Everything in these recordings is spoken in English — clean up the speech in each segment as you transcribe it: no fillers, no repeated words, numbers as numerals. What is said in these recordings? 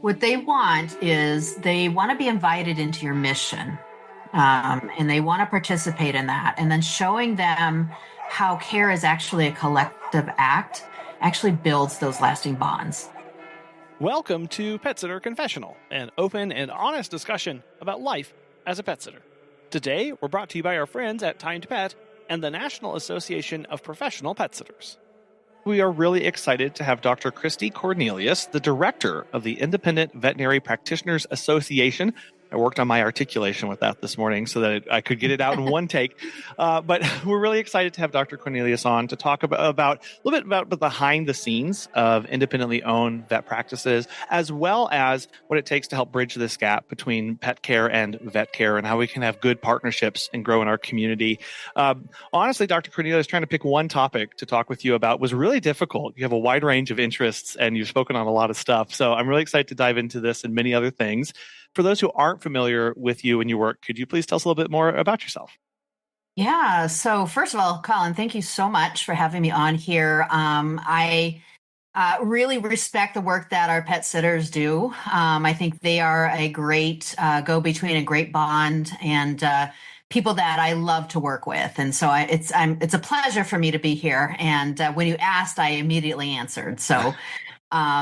What they want is they want to be invited into your mission, and they want to participate in that. And then showing them how care is actually a collective act actually builds those lasting bonds. Welcome to Pet Sitter Confessional, an open and honest discussion about life as a pet sitter. Today, we're brought to you by our friends at Time to Pet and the National Association of Professional Pet Sitters. We are really excited to have Dr. Christie Cornelius, the director of the Independent Veterinary Practitioners Association. I worked on my articulation with that this morning so that I could get it out in one take. But we're really excited to have Dr. Cornelius on to talk about a little bit about the behind the scenes of independently owned vet practices, as well as what it takes to help bridge this gap between pet care and vet care and how we can have good partnerships and grow in our community. Honestly, Dr. Cornelius, trying to pick one topic to talk with you about was really difficult. You have a wide range of interests and you've spoken on a lot of stuff. So I'm really excited to dive into this and many other things. For those who aren't familiar with you and your work, could you please tell us a little bit more about yourself? Yeah. So first of all, Colin, thank you so much for having me on here. I really respect the work that our pet sitters do. I think they are a great go-between, a great bond, and people that I love to work with. And so it's a pleasure for me to be here. And when you asked, I immediately answered. So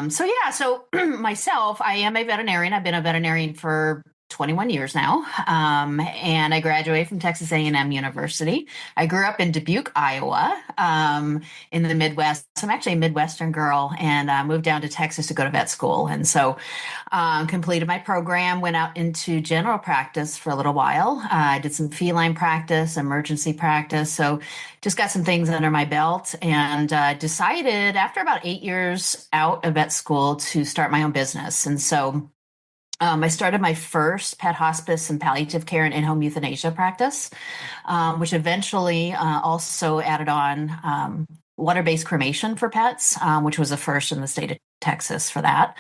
so myself, I am a veterinarian. I've been a veterinarian for 21 years now, and I graduated from Texas A&M University. I grew up in Dubuque, Iowa, in the Midwest. I'm actually a Midwestern girl, and moved down to Texas to go to vet school. And so completed my program, went out into general practice for a little while. I did some feline practice, emergency practice. So just got some things under my belt and decided after about 8 years out of vet school to start my own business. And so I started my first pet hospice and palliative care and in-home euthanasia practice, which eventually also added on water-based cremation for pets, which was the first in the state of Texas for that.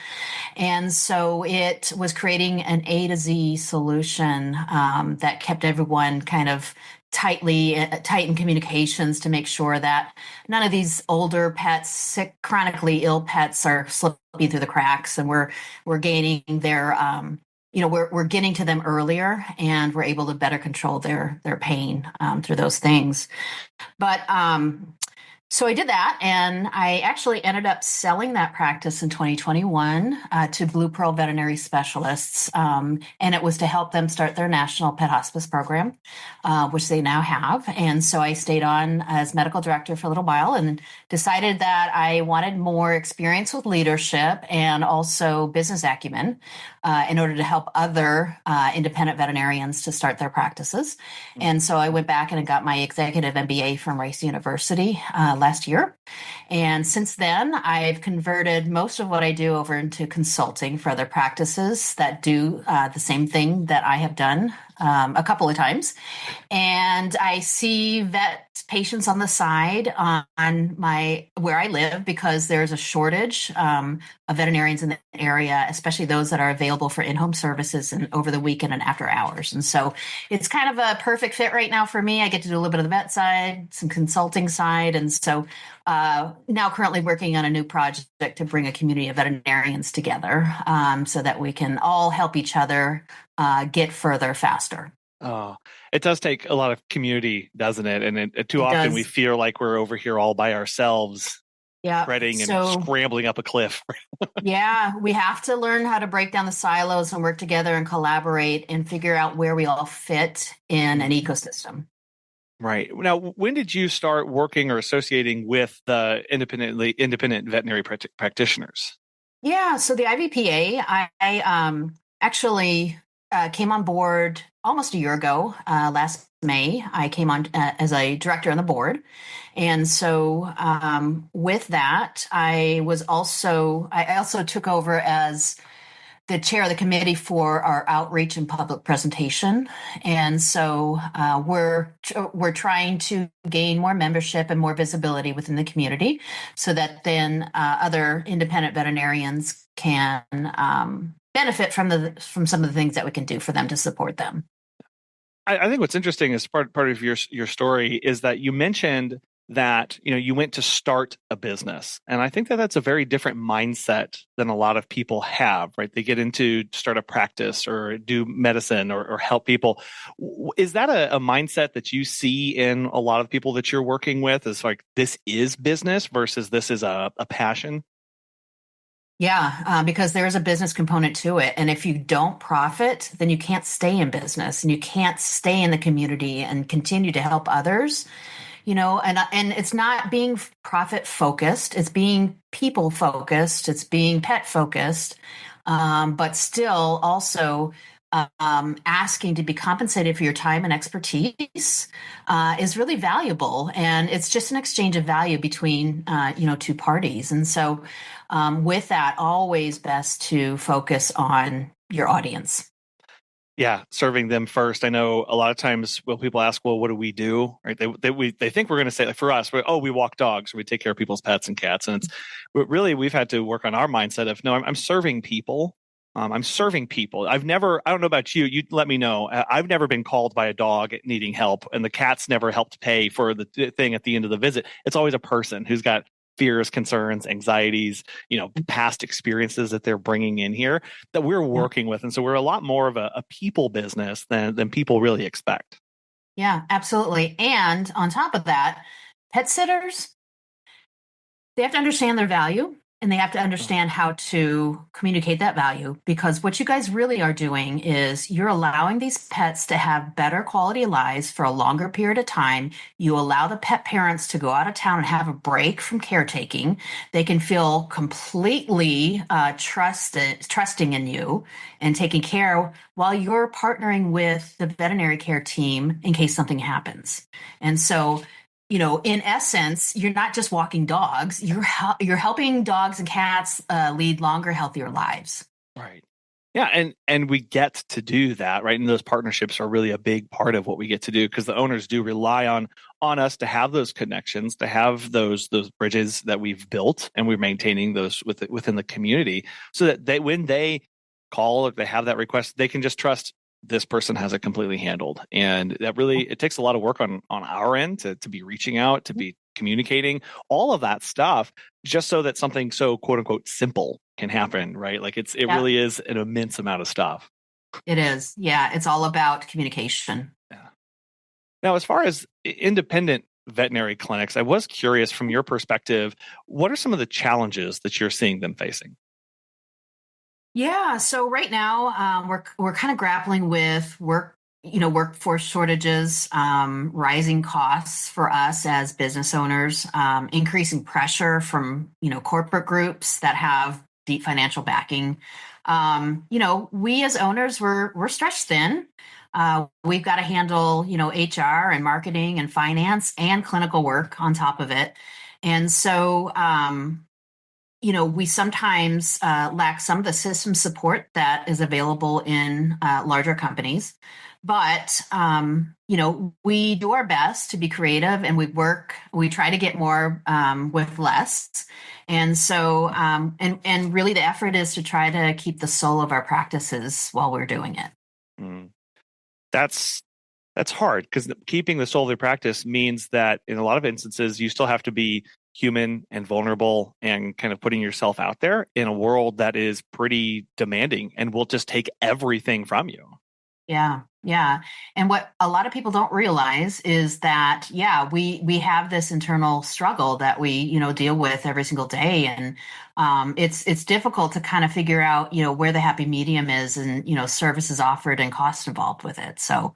And so it was creating an A to Z solution that kept everyone kind of tight in communications to make sure that none of these older pets, sick, chronically ill pets are slipping through the cracks, and we're gaining their we're getting to them earlier, and we're able to better control their pain through those things. But so I did that, and I actually ended up selling that practice in 2021 to Blue Pearl Veterinary Specialists, and it was to help them start their national pet hospice program, which they now have. And so I stayed on as medical director for a little while and decided that I wanted more experience with leadership and also business acumen in order to help other independent veterinarians to start their practices. And so I went back and got my executive MBA from Rice University last year. And since then, I've converted most of what I do over into consulting for other practices that do the same thing that I have done a couple of times. And I see vet patients on the side on where I live because there's a shortage of veterinarians in the area, especially those that are available for in-home services and over the weekend and after hours. And so it's kind of a perfect fit right now for me. I get to do a little bit of the vet side, some consulting side. And so now currently working on a new project to bring a community of veterinarians together so that we can all help each other get further faster. Oh, it does take a lot of community, doesn't it? And too often we feel like we're over here all by ourselves, treading and scrambling up a cliff. Yeah, we have to learn how to break down the silos and work together and collaborate and figure out where we all fit in an ecosystem. Right. Now, when did you start working or associating with the independent veterinary practitioners? Yeah, so the IVPA, I actually came on board almost a year ago. Last May, I came on as a director on the board. And so with that, I also took over as the chair of the committee for our outreach and public presentation. And so we're trying to gain more membership and more visibility within the community so that then other independent veterinarians can benefit from some of the things that we can do for them to support them. I think what's interesting as part of your story is that you mentioned that, you went to start a business. And I think that that's a very different mindset than a lot of people have, right? They get into start a practice or do medicine or help people. Is that a mindset that you see in a lot of people that you're working with, is like, this is business versus this is a passion? Yeah, because there is a business component to it. And if you don't profit, then you can't stay in business and you can't stay in the community and continue to help others. And it's not being profit focused, it's being people focused, it's being pet focused, but still also asking to be compensated for your time and expertise is really valuable, and it's just an exchange of value between two parties. And so with that, always best to focus on your audience. Yeah, serving them first. I know a lot of times when people ask, well, what do we do? Right? They think we're going to say, like, for us, we walk dogs, or we take care of people's pets and cats. And really, we've had to work on our mindset of, no, I'm serving people. I'm serving people. I don't know about you. You let me know. I've never been called by a dog needing help, and the cat's never helped pay for the thing at the end of the visit. It's always a person who's got fears, concerns, anxieties, past experiences that they're bringing in here that we're working with. And so we're a lot more of a people business than people really expect. Yeah, absolutely. And on top of that, pet sitters, they have to understand their value, and they have to understand how to communicate that value, because what you guys really are doing is you're allowing these pets to have better quality lives for a longer period of time. You allow the pet parents to go out of town and have a break from caretaking. They can feel completely trusting in you and taking care while you're partnering with the veterinary care team in case something happens. And so in essence, you're not just walking dogs, you're helping dogs and cats lead longer, healthier lives. Right. Yeah, and we get to do that, right? And those partnerships are really a big part of what we get to do, because the owners do rely on us to have those connections, to have those bridges that we've built, and we're maintaining those within the community, so that when they call, if they have that request, they can just trust this person has it completely handled. And that really, it takes a lot of work on our end to be reaching out, to be communicating, all of that stuff, just so that something so quote unquote simple can happen, right? Like it really is an immense amount of stuff. It is. Yeah. It's all about communication. Yeah. Now, as far as independent veterinary clinics, I was curious, from your perspective, what are some of the challenges that you're seeing them facing? Yeah. So right now, we're kind of grappling with workforce shortages, rising costs for us as business owners, increasing pressure from corporate groups that have deep financial backing. We as owners, we're stretched thin. We've got to handle HR and marketing and finance and clinical work on top of it, and so we sometimes lack some of the system support that is available in larger companies. But, we do our best to be creative, and we try to get more with less. And so, and really the effort is to try to keep the soul of our practices while we're doing it. Mm. That's hard, because keeping the soul of the practice means that in a lot of instances, you still have to be human and vulnerable and kind of putting yourself out there in a world that is pretty demanding and will just take everything from you. Yeah. Yeah. And what a lot of people don't realize is that, we have this internal struggle that we, deal with every single day. And it's difficult to kind of figure out, where the happy medium is, and, services offered and cost involved with it. So,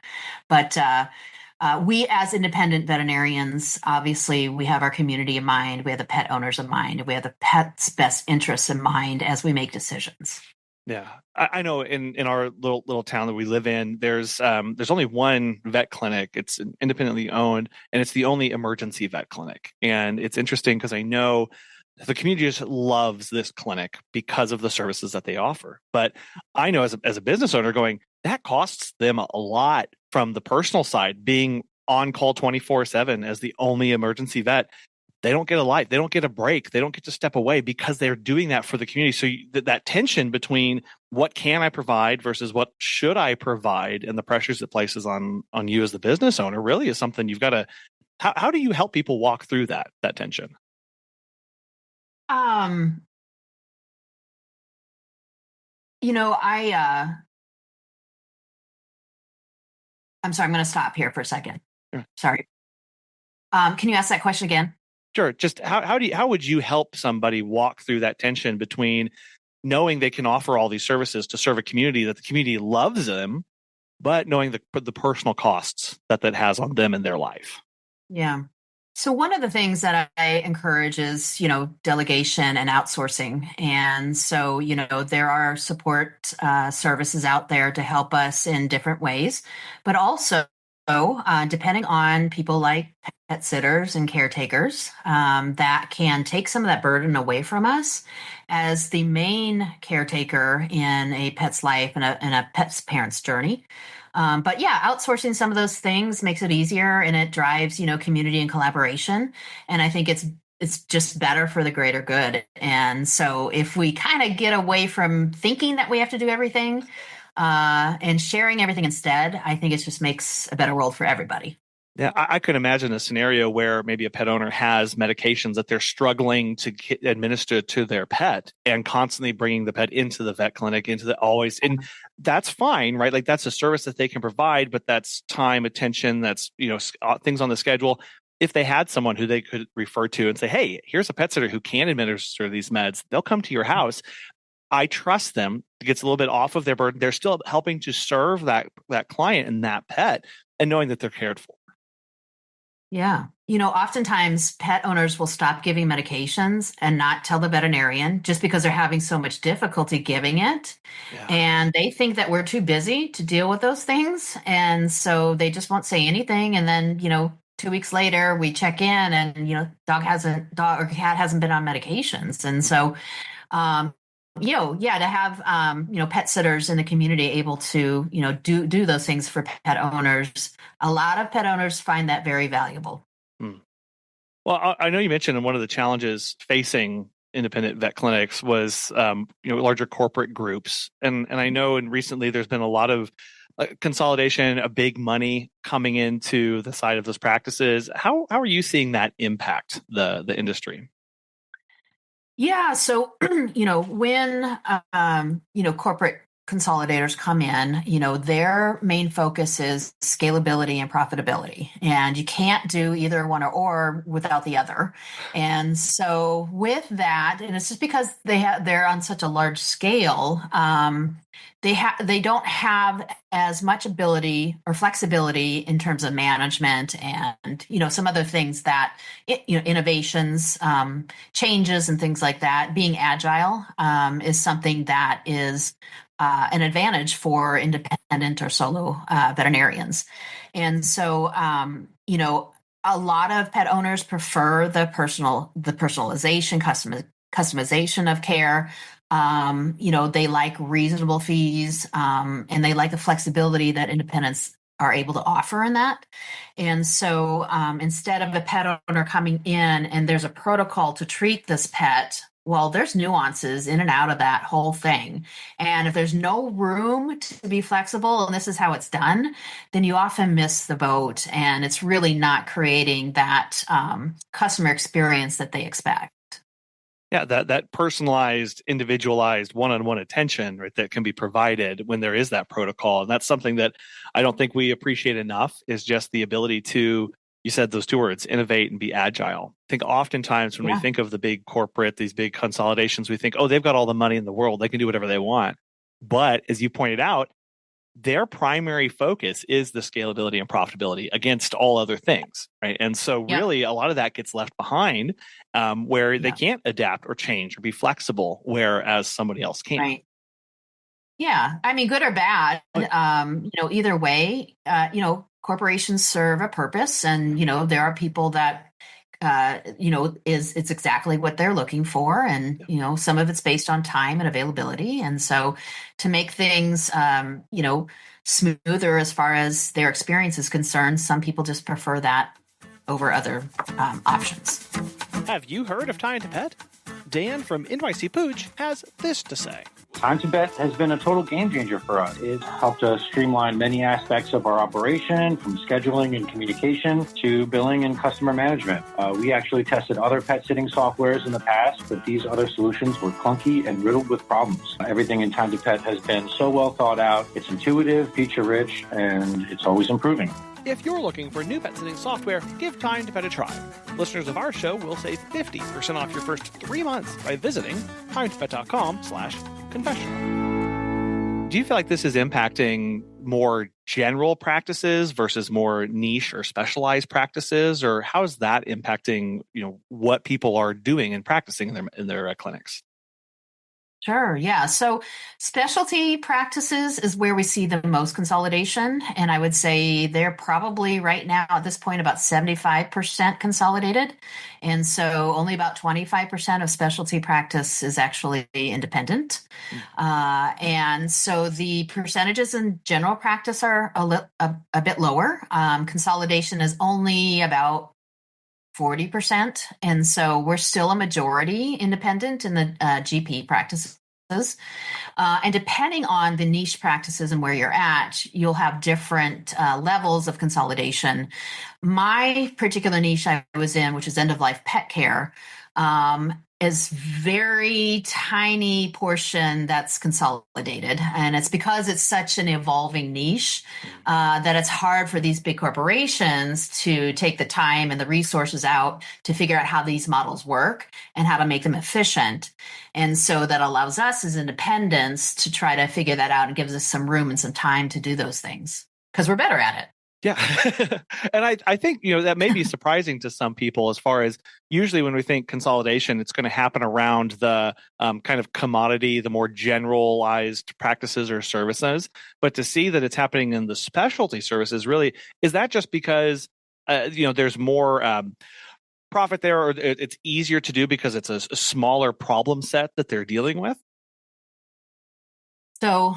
but we as independent veterinarians, obviously, we have our community in mind. We have the pet owners in mind. We have the pet's best interests in mind as we make decisions. Yeah, I know in our little town that we live in, there's only one vet clinic. It's independently owned, and it's the only emergency vet clinic. And it's interesting because I know the community just loves this clinic because of the services that they offer. But I know as a business owner going, that costs them a lot from the personal side, being on call 24/7 as the only emergency vet. They don't get a life. They don't get a break. They don't get to step away because they're doing that for the community. So that tension between what can I provide versus what should I provide, and the pressures it places on you as the business owner, really is something you've got to How do you help people walk through that tension? Um, you know, I'm sorry, I'm going to stop here for a second. Sure. Sorry. Can you ask that question again? Sure. Just how would you help somebody walk through that tension between knowing they can offer all these services to serve a community that the community loves them, but knowing the personal costs that has on them in their life? Yeah. So one of the things that I encourage is, delegation and outsourcing. And so, there are support services out there to help us in different ways, but also, depending on people like pet sitters and caretakers, that can take some of that burden away from us as the main caretaker in a pet's life and a pet's parent's journey. But yeah, outsourcing some of those things makes it easier and it drives, community and collaboration. And I think it's just better for the greater good. And so if we kind of get away from thinking that we have to do everything and sharing everything instead, I think it just makes a better world for everybody. Yeah, I could imagine a scenario where maybe a pet owner has medications that they're struggling to administer to their pet and constantly bringing the pet into the vet clinic, and that's fine, right? Like that's a service that they can provide, but that's time, attention, that's, things on the schedule. If they had someone who they could refer to and say, hey, here's a pet sitter who can administer these meds, they'll come to your house. I trust them. It gets a little bit off of their burden. They're still helping to serve that client and that pet and knowing that they're cared for. Yeah. Oftentimes pet owners will stop giving medications and not tell the veterinarian just because they're having so much difficulty giving it. Yeah. And they think that we're too busy to deal with those things. And so they just won't say anything. And then, 2 weeks later we check in and, dog or cat hasn't been on medications. And so, to have pet sitters in the community able to do those things for pet owners, a lot of pet owners find that very valuable. Well, I know you mentioned one of the challenges facing independent vet clinics was larger corporate groups, and I know recently there's been a lot of consolidation, a big money coming into the side of those practices. How are you seeing that impact the industry? Yeah. So, when, corporate consolidators come in, their main focus is scalability and profitability. And you can't do either one or without the other. And so with that, and it's just because they're on such a large scale, they don't have as much ability or flexibility in terms of management and some other things that innovations, changes and things like that. Being agile is something that is an advantage for independent or solo veterinarians. And so a lot of pet owners prefer the personalization, customization of care. They like reasonable fees, and they like the flexibility that independents are able to offer in that. And so instead of a pet owner coming in and there's a protocol to treat this pet, well, there's nuances in and out of that whole thing. And if there's no room to be flexible and this is how it's done, then you often miss the boat and it's really not creating that customer experience that they expect. Yeah, that personalized, individualized, one-on-one attention, right, that can be provided when there is that protocol. And that's something that I don't think we appreciate enough, is just the ability to, you said those two words, innovate and be agile. I think oftentimes when we think of the big corporate, these big consolidations, we think, oh, they've got all the money in the world. They can do whatever they want. But as you pointed out, their primary focus is the scalability and profitability against all other things, right? And so really a lot of that gets left behind, where they can't adapt or change or be flexible, whereas somebody else can. Right. Yeah. I mean, good or bad, either way, corporations serve a purpose and, there are people that, it's exactly what they're looking for. And, some of it's based on time and availability. And so to make things, smoother as far as their experience is concerned, some people just prefer that over other options. Have you heard of Tying to Pet? Dan from NYC Pooch has this to say. Time to Vet has been a total game changer for us. It's helped us streamline many aspects of our operation, from scheduling and communication to billing and customer management. We actually tested other pet sitting softwares in the past, but these other solutions were clunky and riddled with problems. Everything in Time to Pet has been so well thought out. It's intuitive, feature-rich, and it's always improving. If you're looking for new pet sitting software, give Time to Pet a try. Listeners of our show will save 50% off your first 3 months by visiting timetopet.com/confessional. Do you feel like this is impacting more general practices versus more niche or specialized practices, or how is that impacting, what people are doing and practicing in their clinics? Sure. Yeah. So specialty practices is where we see the most consolidation. And I would say they're probably right now at this point about 75% consolidated. And so only about 25% of specialty practice is actually independent. And so the percentages in general practice are a bit lower. Consolidation is only about 40%. And so we're still a majority independent in the GP practices. And depending on the niche practices and where you're at, you'll have different levels of consolidation. My particular niche I was in, which is end-of-life pet care, is very tiny portion that's consolidated. And it's because it's such an evolving niche that it's hard for these big corporations to take the time and the resources out to figure out how these models work and how to make them efficient. And so that allows us as independents to try to figure that out and gives us some room and some time to do those things because we're better at it. Yeah. And I think, that may be surprising to some people as far as usually when we think consolidation, it's going to happen around the kind of commodity, the more generalized practices or services. But to see that it's happening in the specialty services, really, is that just because, there's more profit there, or it's easier to do because it's a smaller problem set that they're dealing with? So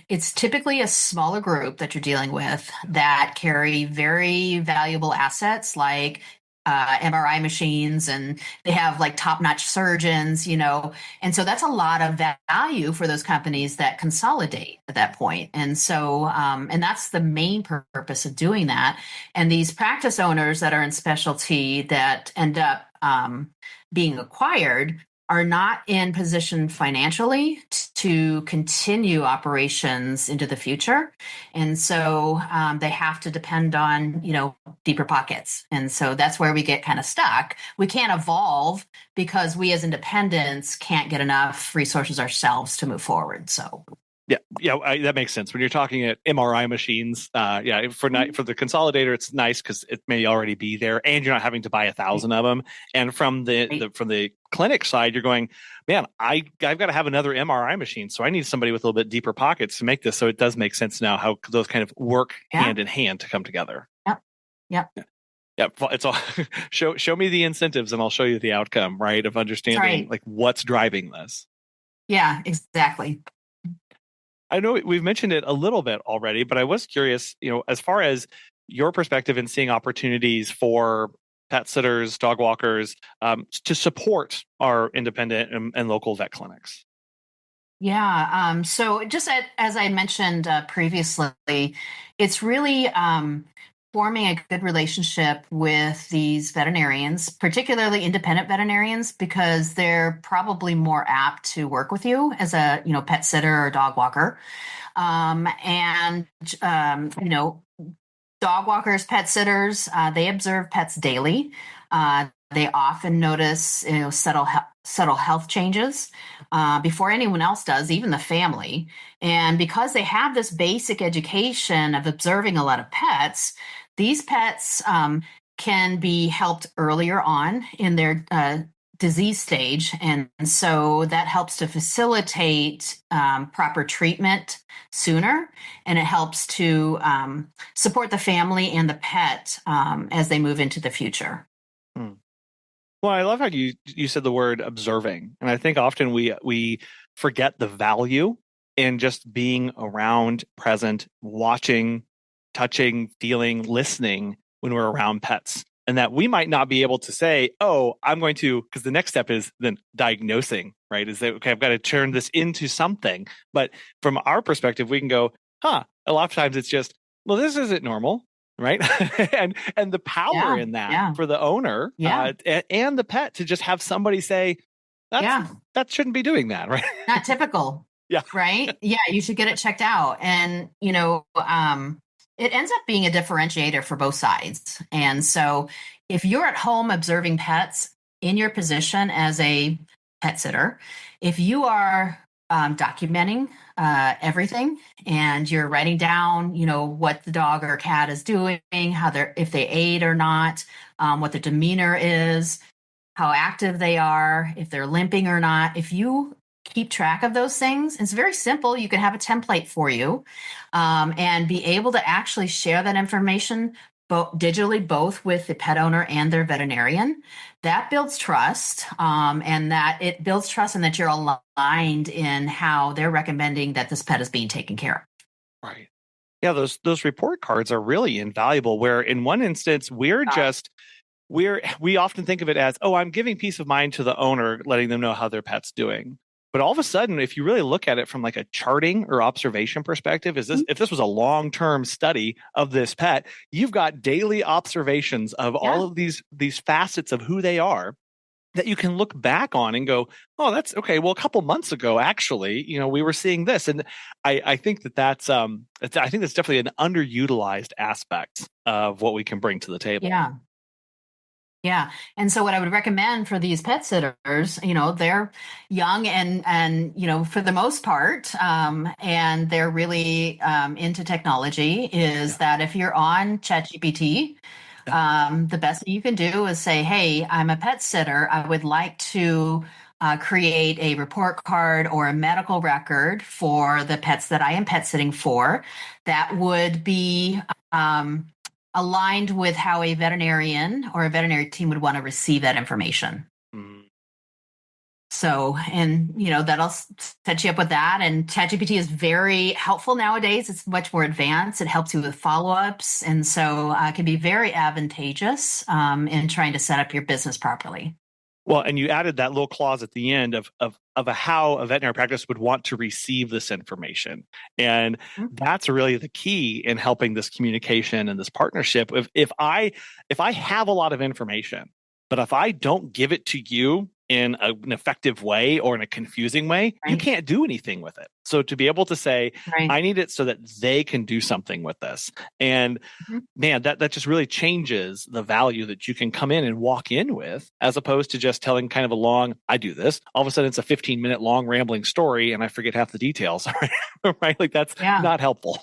it's typically a smaller group that you're dealing with that carry very valuable assets like MRI machines, and they have like top-notch surgeons, and so that's a lot of value for those companies that consolidate at that point. And so, and that's the main purpose of doing that. And these practice owners that are in specialty that end up being acquired are not in position financially to continue operations into the future. And so they have to depend on, deeper pockets. And so that's where we get kind of stuck. We can't evolve because we as independents can't get enough resources ourselves to move forward. So Yeah, that makes sense. When you're talking at MRI machines, for the consolidator, it's nice because it may already be there, and you're not having to buy 1,000 of them. And from the clinic side, you're going, man, I've got to have another MRI machine, so I need somebody with a little bit deeper pockets to make this. So it does make sense now how those kind of work hand in hand to come together. Yep. Yeah, it's all show me the incentives, and I'll show you the outcome, right? Of understanding like what's driving this. Yeah, exactly. I know we've mentioned it a little bit already, but I was curious, as far as your perspective in seeing opportunities for pet sitters, dog walkers, to support our independent and local vet clinics. Yeah. So just as I mentioned previously, it's really forming a good relationship with these veterinarians, particularly independent veterinarians, because they're probably more apt to work with you as a, pet sitter or dog walker. Dog walkers, pet sitters, they observe pets daily. They often notice, subtle health changes before anyone else does, even the family. And because they have this basic education of observing a lot of pets, these pets can be helped earlier on in their disease stage. And so that helps to facilitate proper treatment sooner. And it helps to support the family and the pet as they move into the future. Well, I love how you said the word observing. And I think often we forget the value in just being around, present, watching, touching, feeling, listening when we're around pets. And that we might not be able to say, oh, I'm going to, because the next step is then diagnosing, right? Is that, okay, I've got to turn this into something. But from our perspective, we can go, a lot of times it's just, well, this isn't normal, right? and the power Yeah. in that Yeah. for the owner Yeah. and the pet to just have somebody say, Yeah. that shouldn't be doing that, right? Not typical. Yeah. Right. Yeah. You should get it checked out. And, it ends up being a differentiator for both sides. And so if you're at home observing pets in your position as a pet sitter, if you are documenting everything and you're writing down, what the dog or cat is doing, if they ate or not, what their demeanor is, how active they are, if they're limping or not. If you keep track of those things, it's very simple. You can have a template for you and be able to actually share that information digitally, both with the pet owner and their veterinarian. That builds trust, and that it builds trust and that you're aligned in how they're recommending that this pet is being taken care of. Right. Yeah, those report cards are really invaluable, where in one instance, we often think of it as, oh, I'm giving peace of mind to the owner, letting them know how their pet's doing. But all of a sudden, if you really look at it from like a charting or observation perspective, if this was a long-term study of this pet, you've got daily observations of all of these facets of who they are that you can look back on and go, oh, that's okay. Well, a couple months ago, actually, we were seeing this. And I think that's definitely an underutilized aspect of what we can bring to the table. Yeah. Yeah. And so what I would recommend for these pet sitters, they're young and for the most part, and they're really into technology, is that if you're on ChatGPT, the best thing you can do is say, hey, I'm a pet sitter. I would like to create a report card or a medical record for the pets that I am pet sitting for that would be aligned with how a veterinarian or a veterinary team would want to receive that information. Mm-hmm. So, and that'll set you up with that. And ChatGPT is very helpful nowadays. It's much more advanced. It helps you with follow-ups. And so it can be very advantageous in trying to set up your business properly. Well, and you added that little clause at the end of how a veterinary practice would want to receive this information. And that's really the key in helping this communication and this partnership. If I have a lot of information, but if I don't give it to you in an effective way or in a confusing way, you can't do anything with it. So to be able to say, I need it so that they can do something with this. And man, that just really changes the value that you can come in and walk in with, as opposed to just telling kind of a long, I do this. All of a sudden it's a 15-minute long rambling story and I forget half the details, right? Like that's not helpful.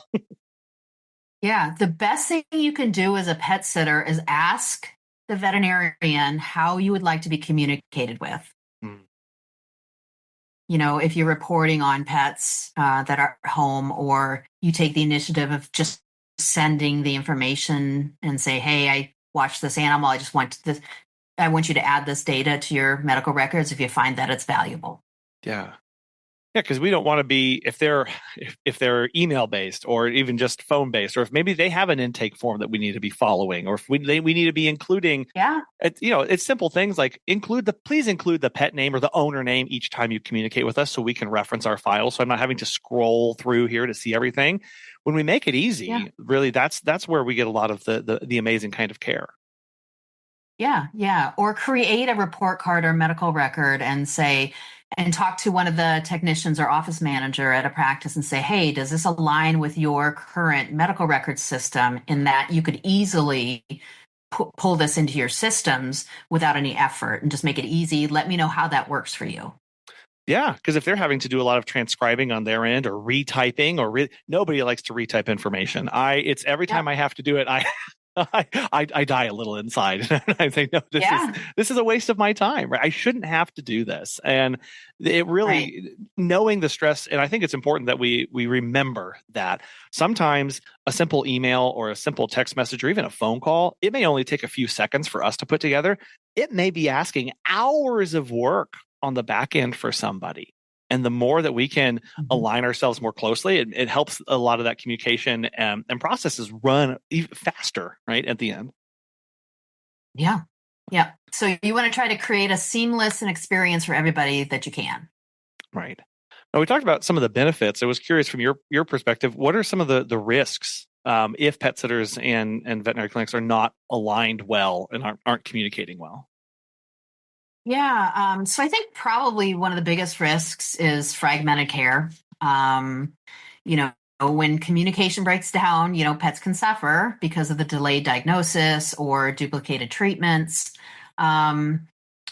Yeah. The best thing you can do as a pet sitter is ask the veterinarian how you would like to be communicated with. If you're reporting on pets that are home, or you take the initiative of just sending the information and say, hey, I watched this animal. I want you to add this data to your medical records if you find that it's valuable. Yeah. Yeah, because we don't want to be, if they're email based or even just phone based, or if maybe they have an intake form that we need to be following, or if we need to be including, it's simple things like please include the pet name or the owner name each time you communicate with us, so we can reference our files. So I'm not having to scroll through here to see everything. When we make it easy, really, that's where we get a lot of the amazing kind of care. Yeah, yeah. Or create a report card or medical record and talk to one of the technicians or office manager at a practice and say, hey, does this align with your current medical record system, in that you could easily pull this into your systems without any effort and just make it easy. Let me know how that works for you. Yeah, because if they're having to do a lot of transcribing on their end or retyping, nobody likes to retype information. It's every time I have to do it, I die a little inside. I think, no, this is a waste of my time. Right? I shouldn't have to do this. And it really, knowing the stress, and I think it's important that we remember that sometimes a simple email or a simple text message or even a phone call, it may only take a few seconds for us to put together. It may be asking hours of work on the back end for somebody. And the more that we can align ourselves more closely, it helps a lot of that communication and processes run even faster, right, at the end. Yeah. Yeah. So you want to try to create a seamless experience for everybody that you can. Right. Now, we talked about some of the benefits. I was curious from your perspective, what are some of the risks if pet sitters and veterinary clinics are not aligned well and aren't communicating well? Yeah. So I think probably one of the biggest risks is fragmented care. Um, you know, when communication breaks down, pets can suffer because of the delayed diagnosis or duplicated treatments.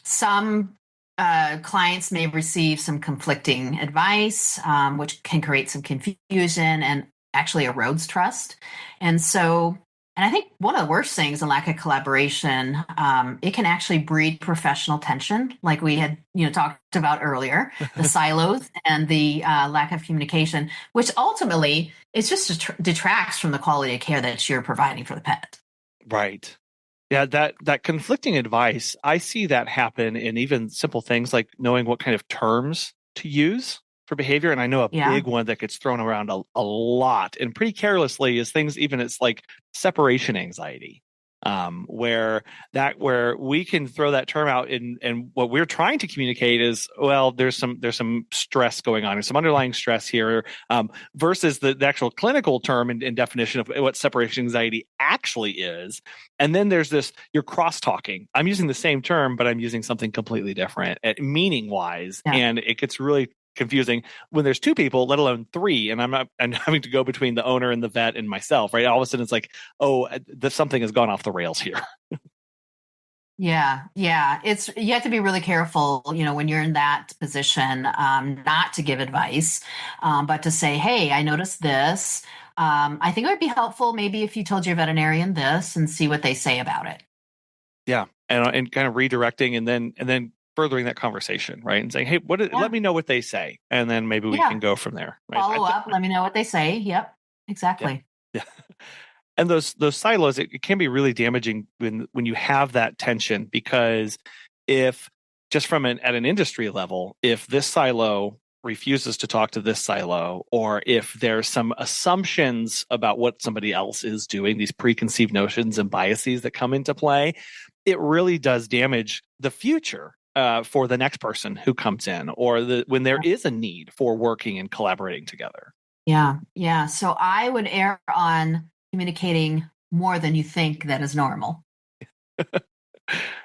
Some clients may receive some conflicting advice, which can create some confusion and actually erodes trust. And so, and I think one of the worst things in lack of collaboration, it can actually breed professional tension, like we had, talked about earlier, the silos and the lack of communication, which ultimately is just detracts from the quality of care that you're providing for the pet. Right. Yeah, that conflicting advice, I see that happen in even simple things like knowing what kind of terms to use for behavior. And I know a Yeah. big one that gets thrown around a lot and pretty carelessly is things, even it's like separation anxiety, where we can throw that term out and what we're trying to communicate is, well, there's some stress going on, there's some underlying stress here, versus the actual clinical term and definition of what separation anxiety actually is. And then there's this, you're cross-talking. I'm using the same term, but I'm using something completely different meaning-wise. Yeah. And it gets really confusing when there's two people, let alone three, and I'm having to go between the owner and the vet and myself, right? All of a sudden it's like, oh, something has gone off the rails here. Yeah. You have to be really careful, when you're in that position, not to give advice, but to say, hey, I noticed this. I think it would be helpful maybe if you told your veterinarian this and see what they say about it. Yeah. And kind of redirecting and then furthering that conversation, right? And saying, hey, let me know what they say. And then maybe we can go from there. Right? Follow up, let me know what they say. Yep, exactly. Yeah. And those silos, it can be really damaging when you have that tension, because if just at an industry level, if this silo refuses to talk to this silo, or if there's some assumptions about what somebody else is doing, these preconceived notions and biases that come into play, it really does damage the future for the next person who comes in, or when there is a need for working and collaborating together. Yeah. So I would err on communicating more than you think that is normal.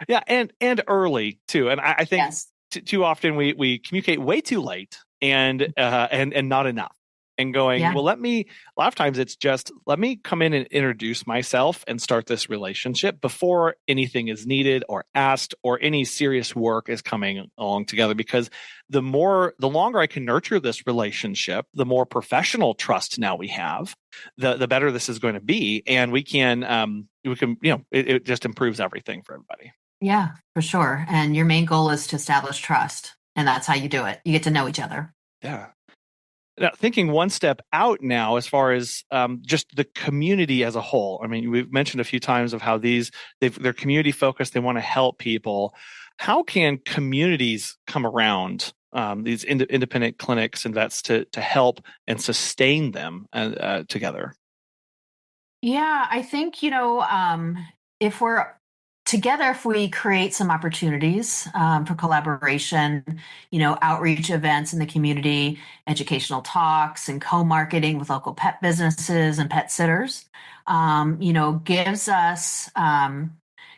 Yeah, and early too. And I think Yes. too often we communicate way too late and not enough. And going, well, a lot of times it's just, let me come in and introduce myself and start this relationship before anything is needed or asked or any serious work is coming along together. Because the longer I can nurture this relationship, the more professional trust now we have, the better this is going to be. And it just improves everything for everybody. Yeah, for sure. And your main goal is to establish trust. And that's how you do it. You get to know each other. Yeah. Now, thinking one step out now, as far as just the community as a whole. I mean, we've mentioned a few times of how they're community focused. They want to help people. How can communities come around these independent clinics and vets to help and sustain them together? Yeah, I think, if we're together, if we create some opportunities for collaboration, outreach events in the community, educational talks and co-marketing with local pet businesses and pet sitters,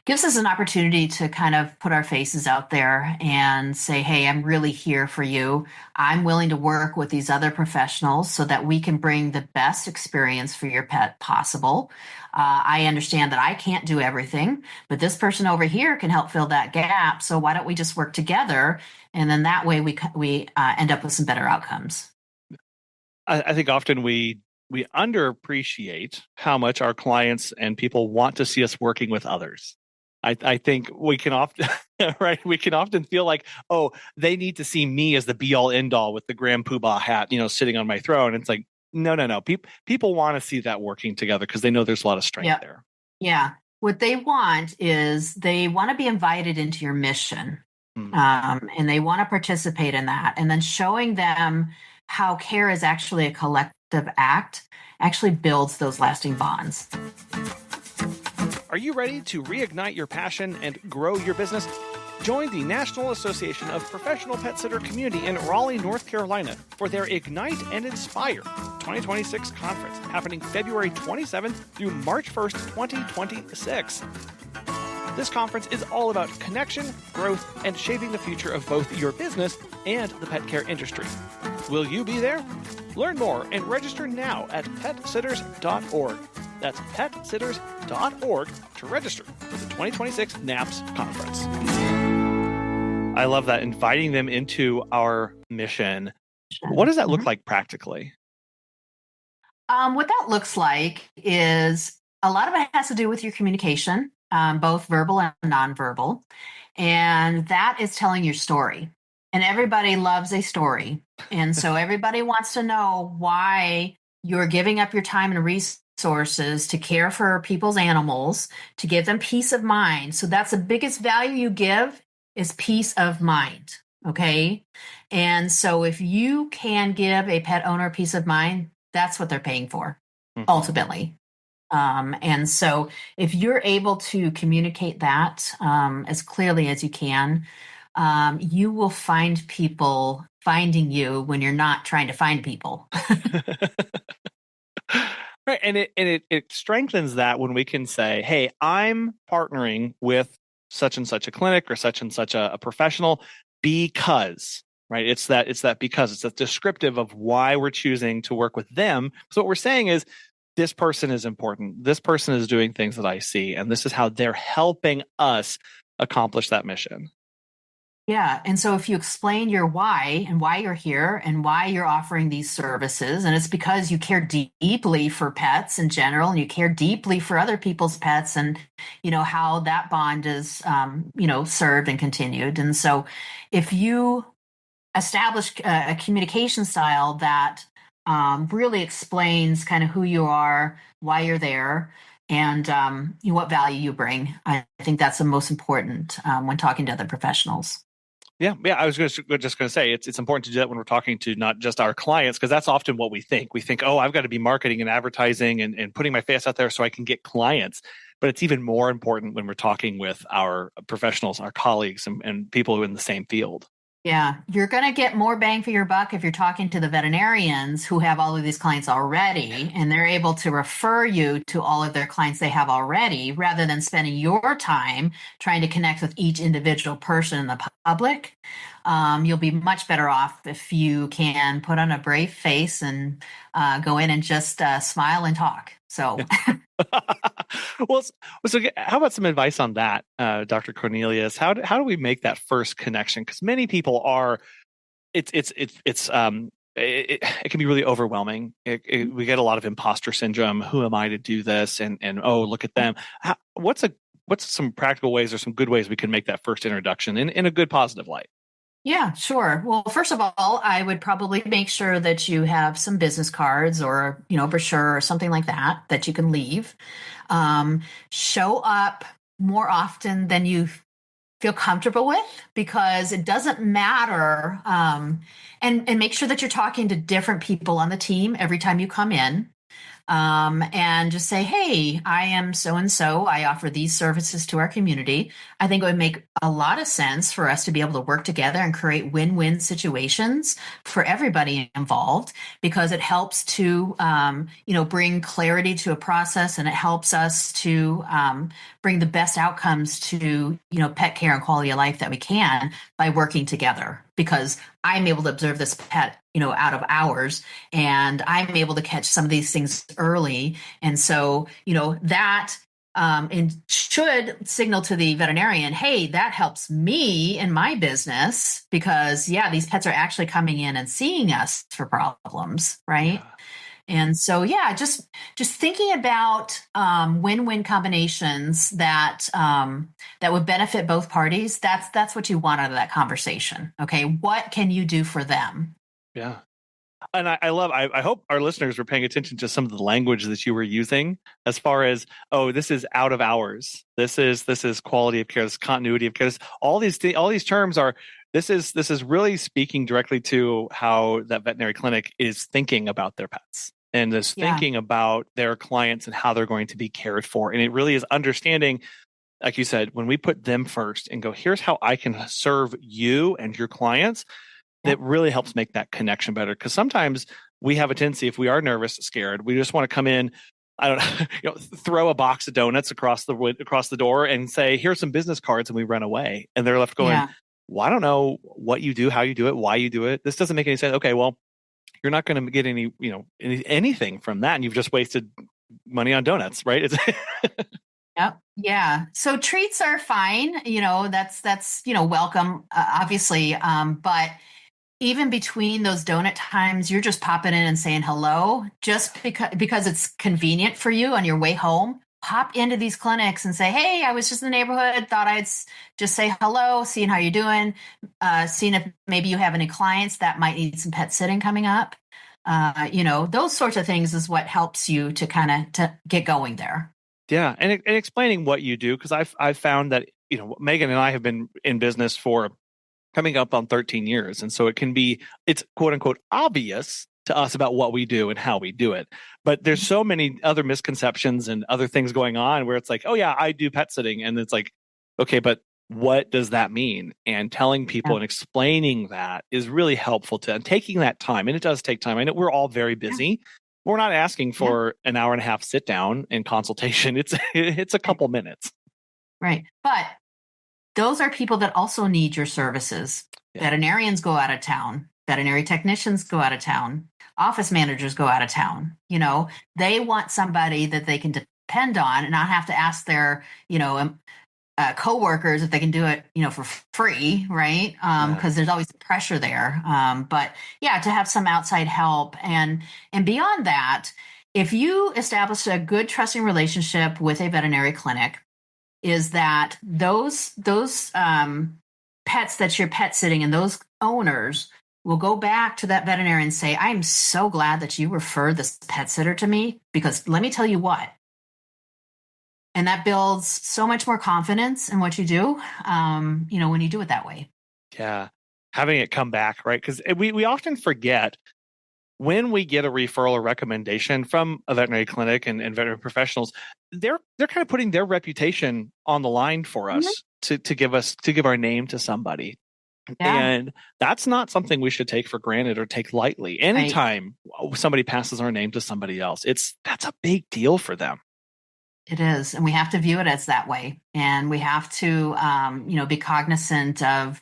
gives us an opportunity to kind of put our faces out there and say, hey, I'm really here for you. I'm willing to work with these other professionals so that we can bring the best experience for your pet possible. I understand that I can't do everything, but this person over here can help fill that gap. So why don't we just work together? And then that way we end up with some better outcomes. I think often we underappreciate how much our clients and people want to see us working with others. I think we can often, right? We can often feel like, oh, they need to see me as the be all end all with the grand poobah hat, sitting on my throne. And it's like, no. People want to see that working together because they know there's a lot of strength there. Yeah. What they want is they want to be invited into your mission. And they want to participate in that. And then showing them how care is actually a collective act actually builds those lasting bonds. Are you ready to reignite your passion and grow your business? Join the National Association of Professional Pet Sitter Community in Raleigh, North Carolina for their Ignite and Inspire 2026 conference happening February 27th through March 1st, 2026. This conference is all about connection, growth, and shaping the future of both your business and the pet care industry. Will you be there? Learn more and register now at petsitters.org. That's petsitters.org to register for the 2026 NAPS conference. I love that, inviting them into our mission. What does that look like practically? What that looks like is a lot of it has to do with your communication, both verbal and nonverbal. And that is telling your story. And everybody loves a story. And so everybody wants to know why you're giving up your time and resources to care for people's animals, to give them peace of mind. So that's the biggest value you give is peace of mind. Okay. And so if you can give a pet owner peace of mind, that's what they're paying for, ultimately. And so if you're able to communicate that as clearly as you can, you will find people finding you when you're not trying to find people. Right. And it strengthens that when we can say, hey, I'm partnering with such and such a clinic or such and such a professional because, right? It's that because it's a descriptive of why we're choosing to work with them. So what we're saying is, this person is important. This person is doing things that I see, and this is how they're helping us accomplish that mission. Yeah. And so if you explain your why and why you're here and why you're offering these services, and it's because you care deeply for pets in general, and you care deeply for other people's pets and, how that bond is, served and continued. And so if you establish a communication style that really explains kind of who you are, why you're there, and what value you bring, I think that's the most important when talking to other professionals. Yeah. I was just going to say it's important to do that when we're talking to not just our clients, because that's often what we think. We think, oh, I've got to be marketing and advertising and putting my face out there so I can get clients. But it's even more important when we're talking with our professionals, our colleagues, and people who are in the same field. Yeah, you're going to get more bang for your buck if you're talking to the veterinarians who have all of these clients already, and they're able to refer you to all of their clients they have already, rather than spending your time trying to connect with each individual person in the public. You'll be much better off if you can put on a brave face and go in and just smile and talk. So. Well, so how about some advice on that, Dr. Cornelius? How do we make that first connection? Because many people are, it can be really overwhelming. We get a lot of imposter syndrome. Who am I to do this? And oh, look at them. What's some practical ways or some good ways we can make that first introduction in a good, positive light? Yeah, sure. Well, first of all, I would probably make sure that you have some business cards or, brochure or something like that you can leave. Show up more often than you feel comfortable with, because it doesn't matter. And make sure that you're talking to different people on the team every time you come in. And just say, hey, I am so-and-so. I offer these services to our community. I think it would make a lot of sense for us to be able to work together and create win-win situations for everybody involved, because it helps to, bring clarity to a process, and it helps us to bring the best outcomes to, pet care and quality of life that we can by working together. Because I'm able to observe this pet, out of hours, and I'm able to catch some of these things early. And so, that and should signal to the veterinarian, hey, that helps me in my business, because these pets are actually coming in and seeing us for problems, right? Yeah. And so, just thinking about win-win combinations that would benefit both parties. That's what you want out of that conversation. Okay, what can you do for them? Yeah. And I hope our listeners were paying attention to some of the language that you were using, as far as, oh, this is out of hours. This is quality of care. This is continuity of care. All these terms are, this is really speaking directly to how that veterinary clinic is thinking about their pets, and is thinking about their clients and how they're going to be cared for. And it really is understanding like you said, when we put them first and go, here's how I can serve you and your clients, that really helps make that connection better. Because sometimes we have a tendency, if we are nervous, scared, we just want to come in, I don't know, throw a box of donuts across the door and say, here's some business cards, and we run away. And they're left going, well, I don't know what you do, how you do it, why you do it. This doesn't make any sense. Okay, well, you're not going to get anything from that, and you've just wasted money on donuts, right? It's Yep. Yeah. So treats are fine. That's welcome, obviously. But even between those donut times, you're just popping in and saying hello, just because it's convenient for you on your way home. Pop into these clinics and say, hey, I was just in the neighborhood, thought I'd just say hello, seeing how you're doing, seeing if maybe you have any clients that might need some pet sitting coming up. Those sorts of things is what helps you to kind of to get going there. Yeah, and explaining what you do, because I've found that Megan and I have been in business for coming up on 13 years, and so it's quote unquote obvious to us about what we do and how we do it. But there's so many other misconceptions and other things going on where it's like, oh yeah, I do pet sitting, and it's like, okay, but what does that mean? And telling people and explaining that is really helpful and taking that time. And it does take time. I know we're all very busy. We're not asking for an hour and a half sit down and consultation. It's a couple minutes. Right. But those are people that also need your services. Veterinarians go out of town. Veterinary technicians go out of town. Office managers go out of town. They want somebody that they can depend on and not have to ask their, coworkers if they can do it, for free, right? Because there's always pressure there. But to have some outside help and beyond that, if you establish a good trusting relationship with a veterinary clinic, is that those pets that you're pet sitting and those owners will go back to that veterinarian and say, I'm so glad that you referred this pet sitter to me, because let me tell you what. And that builds so much more confidence in what you do, when you do it that way. Yeah. Having it come back, right? Because we often forget when we get a referral or recommendation from a veterinary clinic and veterinary professionals, they're kind of putting their reputation on the line for us to give our name to somebody. Yeah. And that's not something we should take for granted or take lightly. Anytime somebody passes our name to somebody else, that's a big deal for them. It is. And we have to view it as that way. And we have to, be cognizant of,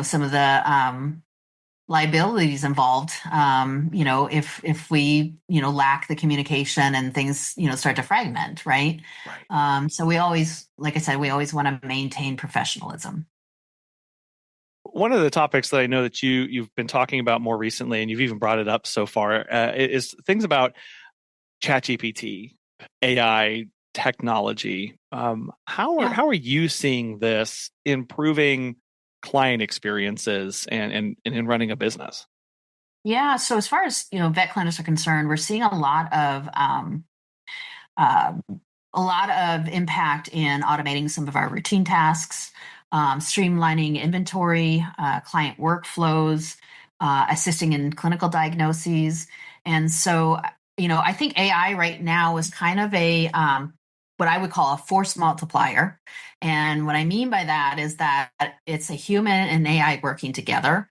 some of the liabilities involved, if we, lack the communication and things, start to fragment, right? So we always, like I said, we always want to maintain professionalism. One of the topics that I know that you've been talking about more recently, and you've even brought it up so far, is things about ChatGPT, AI technology. How are you seeing this improving client experiences and in running a business? Yeah. So as far as vet clinics are concerned, we're seeing a lot of impact in automating some of our routine tasks, streamlining inventory, client workflows, assisting in clinical diagnoses. And so, I think AI right now is kind of a what I would call a force multiplier. And what I mean by that is that it's a human and AI working together,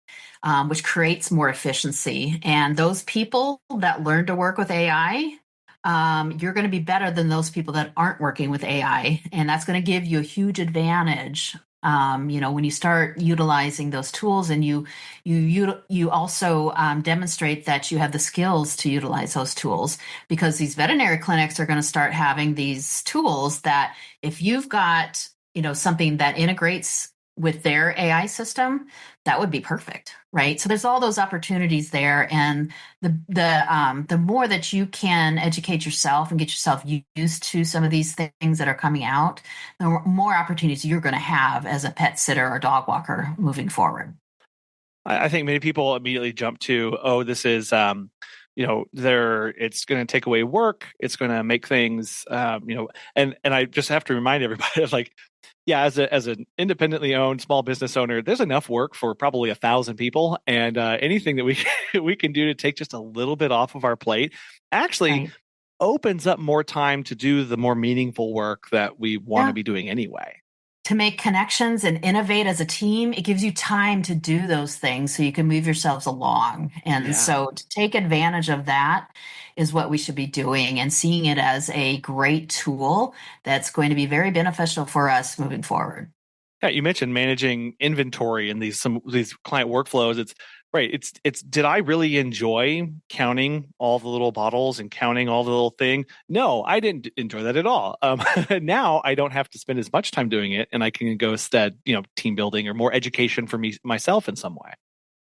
which creates more efficiency. And those people that learn to work with AI, you're going to be better than those people that aren't working with AI. And that's going to give you a huge advantage. When you start utilizing those tools, and you also demonstrate that you have the skills to utilize those tools, because these veterinary clinics are going to start having these tools that if you've got, something that integrates with their AI system, that would be perfect, right? So there's all those opportunities there, and the more that you can educate yourself and get yourself used to some of these things that are coming out, the more opportunities you're going to have as a pet sitter or dog walker moving forward. I think many people immediately jump to, oh, this is it's going to take away work. It's going to make things, and I just have to remind everybody of as an independently owned small business owner, there's enough work for probably 1,000 people, and anything that we can do to take just a little bit off of our plate actually opens up more time to do the more meaningful work that we want to Yeah. be doing anyway. To make connections and innovate as a team, it gives you time to do those things so you can move yourselves along. And Yeah. so to take advantage of that is what we should be doing and seeing it as a great tool that's going to be very beneficial for us moving forward. Yeah, you mentioned managing inventory and these client workflows. It's right. It's did I really enjoy counting all the little bottles and counting all the little thing? No, I didn't enjoy that at all. Now I don't have to spend as much time doing it, and I can go instead, team building or more education for me myself in some way.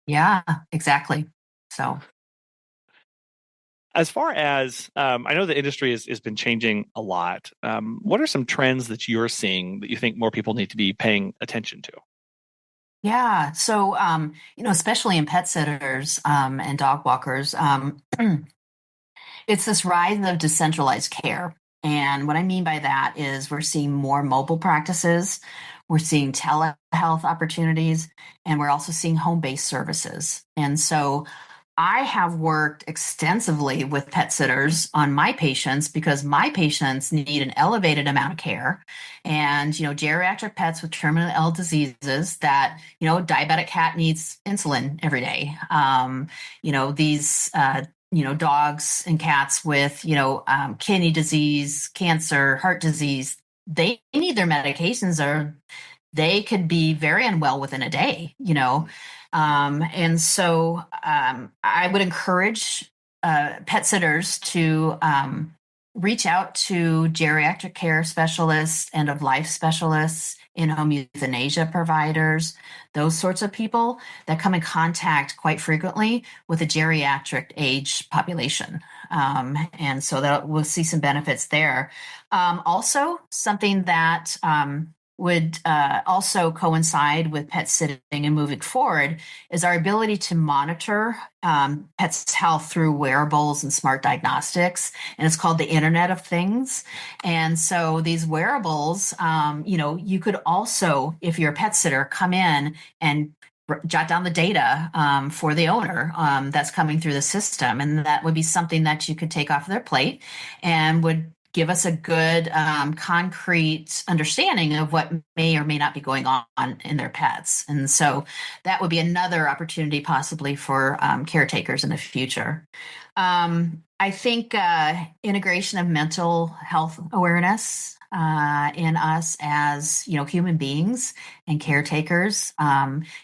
Yeah, exactly. So As far as I know, the industry has been changing a lot. What are some trends that you're seeing that you think more people need to be paying attention to? yeah. So, especially in pet sitters and dog walkers, it's this rise of decentralized care. And what I mean by that is we're seeing more mobile practices, we're seeing telehealth opportunities, and we're also seeing home based services. And so I have worked extensively with pet sitters on my patients because my patients need an elevated amount of care. And, geriatric pets with terminal ill diseases that, diabetic cat needs insulin every day. These, dogs and cats with, kidney disease, cancer, heart disease, they need their medications or they could be very unwell within a day, and so I would encourage pet sitters to reach out to geriatric care specialists, end of life specialists, in home euthanasia providers, those sorts of people that come in contact quite frequently with a geriatric age population. And so that we'll see some benefits there. Also, something that would also coincide with pet sitting and moving forward is our ability to monitor pets' health through wearables and smart diagnostics. And it's called the Internet of Things. And so these wearables, you could also, if you're a pet sitter, come in and jot down the data for the owner that's coming through the system. And that would be something that you could take off their plate and would give us a good concrete understanding of what may or may not be going on in their pets. And so that would be another opportunity possibly for caretakers in the future. I think integration of mental health awareness in us as human beings and caretakers,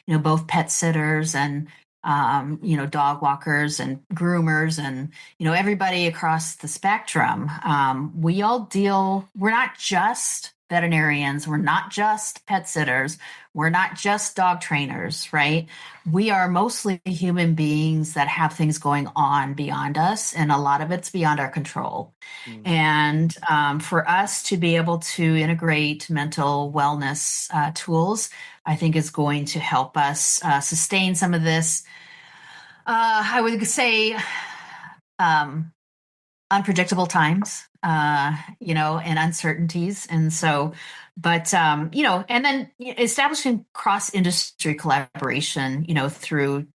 both pet sitters and dog walkers and groomers and, everybody across the spectrum. We all we're not just veterinarians, we're not just pet sitters, we're not just dog trainers, right? We are mostly human beings that have things going on beyond us, and a lot of it's beyond our control. And for us to be able to integrate mental wellness tools, I think is going to help us sustain some of this, I would say, unpredictable times, and uncertainties. And so, but, and then establishing cross-industry collaboration, through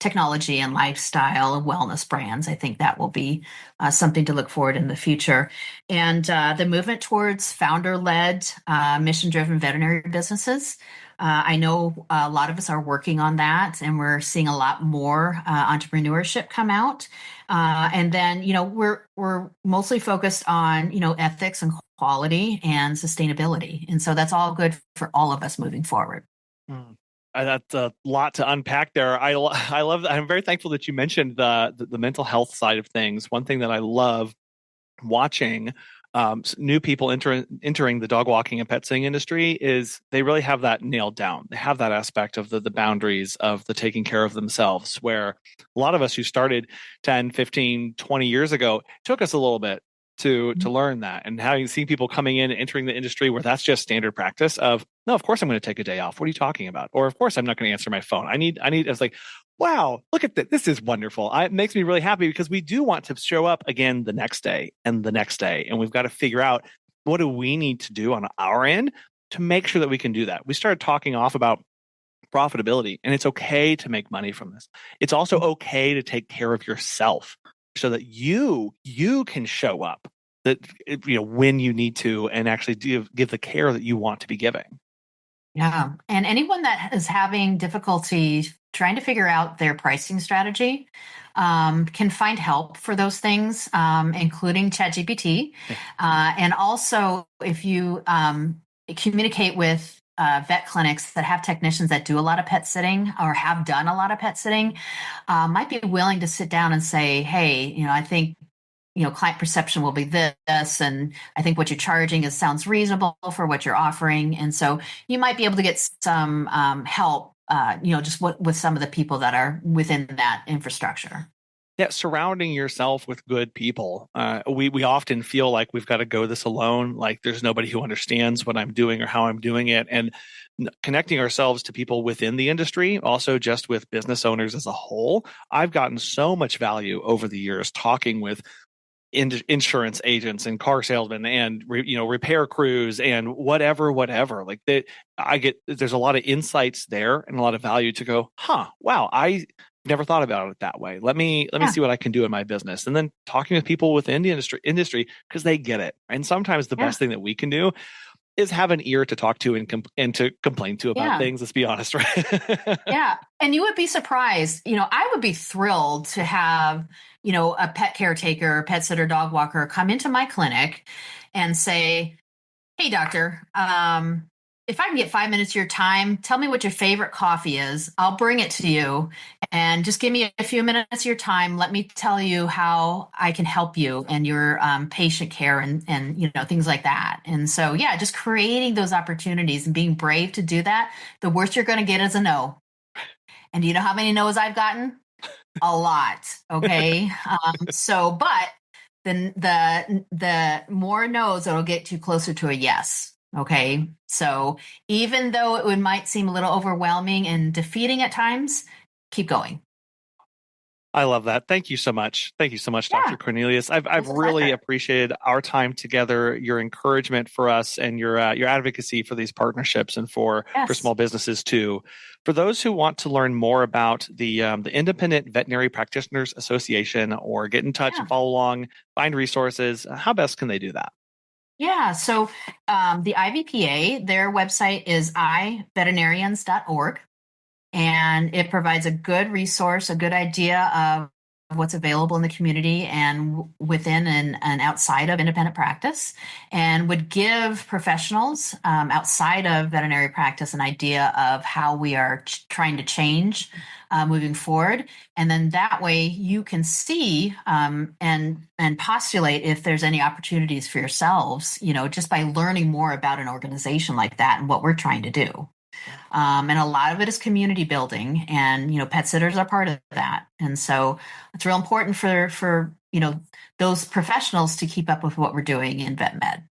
technology and lifestyle and wellness brands. I think that will be something to look forward in the future. And the movement towards founder-led, mission-driven veterinary businesses. I know a lot of us are working on that, and we're seeing a lot more entrepreneurship come out. And then, we're mostly focused on, ethics and quality and sustainability. And so that's all good for all of us moving forward. That's a lot to unpack there. I love that. I'm very thankful that you mentioned the mental health side of things. One thing that I love watching new people entering the dog walking and pet sitting industry is they really have that nailed down. They have that aspect of the boundaries of the taking care of themselves, where a lot of us who started 10, 15, 20 years ago, it took us a little bit to learn that. And having seen people coming in and entering the industry where that's just standard practice of, no, of course I'm going to take a day off. What are you talking about? Or of course I'm not going to answer my phone. It's like, wow, look at that. This is wonderful. It makes me really happy because we do want to show up again the next day and the next day. And we've got to figure out, what do we need to do on our end to make sure that we can do that? We started talking off about profitability, and it's okay to make money from this. It's also okay to take care of yourself. so that you can show up that when you need to and actually give the care that you want to be giving. Yeah. And anyone that is having difficulty trying to figure out their pricing strategy can find help for those things, including ChatGPT. And also, if you communicate with vet clinics that have technicians that do a lot of pet sitting or have done a lot of pet sitting, might be willing to sit down and say, hey, I think client perception will be this, and I think what you're charging sounds reasonable for what you're offering. And so you might be able to get some help, just with some of the people that are within that infrastructure. Yeah, surrounding yourself with good people. We often feel like we've got to go this alone, like there's nobody who understands what I'm doing or how I'm doing it. And connecting ourselves to people within the industry, also just with business owners as a whole. I've gotten so much value over the years talking with insurance agents and car salesmen and repair crews and whatever like there's a lot of insights there and a lot of value to go, wow, I never thought about it that way. Let me see what I can do in my business. And then talking with people within the industry because they get it. And sometimes the best thing that we can do is have an ear to talk to and to complain to about things. Let's be honest, right? Yeah. And you would be surprised. I would be thrilled to have, a pet caretaker, pet sitter, dog walker come into my clinic and say, hey, doctor, if I can get 5 minutes of your time, tell me what your favorite coffee is. I'll bring it to you and just give me a few minutes of your time. Let me tell you how I can help you and your patient care and things like that. And so, just creating those opportunities and being brave to do that. The worst you're going to get is a no. And do you know how many no's I've gotten? A lot. Okay. But then the more no's, it'll get you closer to a yes. Okay. So even though it might seem a little overwhelming and defeating at times, keep going. I love that. Thank you so much. Thank you so much, Dr. Cornelius. I've really appreciated our time together, your encouragement for us and your advocacy for these partnerships and for small businesses too. For those who want to learn more about the Independent Veterinary Practitioners Association or get in touch and follow along, find resources, how best can they do that? Yeah. So the IVPA, their website is iveterinarians.org. And it provides a good resource, a good idea of what's available in the community and within and outside of independent practice, and would give professionals outside of veterinary practice an idea of how we are trying to change moving forward. And then that way you can see and postulate if there's any opportunities for yourselves, just by learning more about an organization like that and what we're trying to do. And a lot of it is community building, and pet sitters are part of that. And so it's real important for those professionals to keep up with what we're doing in vet med.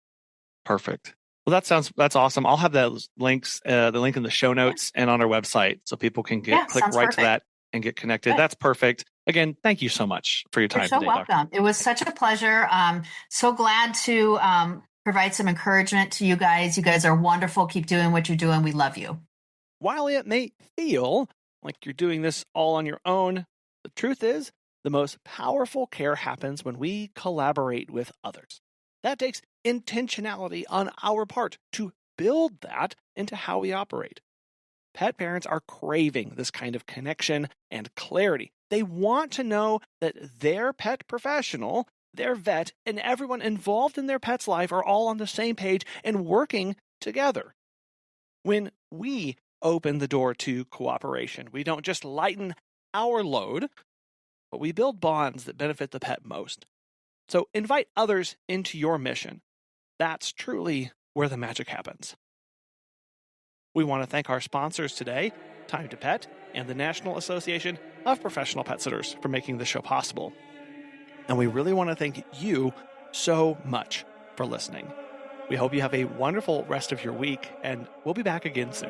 Perfect. Well, that's awesome. I'll have those links, the link in the show notes and on our website, so people can click right to that and get connected. Good. That's perfect. Again, thank you so much for your time today. You're so welcome. It was such a pleasure. So glad to provide some encouragement to you guys. You guys are wonderful. Keep doing what you're doing. We love you. While it may feel like you're doing this all on your own, the truth is the most powerful care happens when we collaborate with others. That takes intentionality on our part to build that into how we operate. Pet parents are craving this kind of connection and clarity. They want to know that their pet professional, their vet, and everyone involved in their pet's life are all on the same page and working together. When we open the door to cooperation, we don't just lighten our load, but we build bonds that benefit the pet most. So invite others into your mission. That's truly where the magic happens. We want to thank our sponsors today, Time to Pet and the National Association of Professional Pet Sitters, for making this show possible. And we really want to thank you so much for listening. We hope you have a wonderful rest of your week, and we'll be back again soon.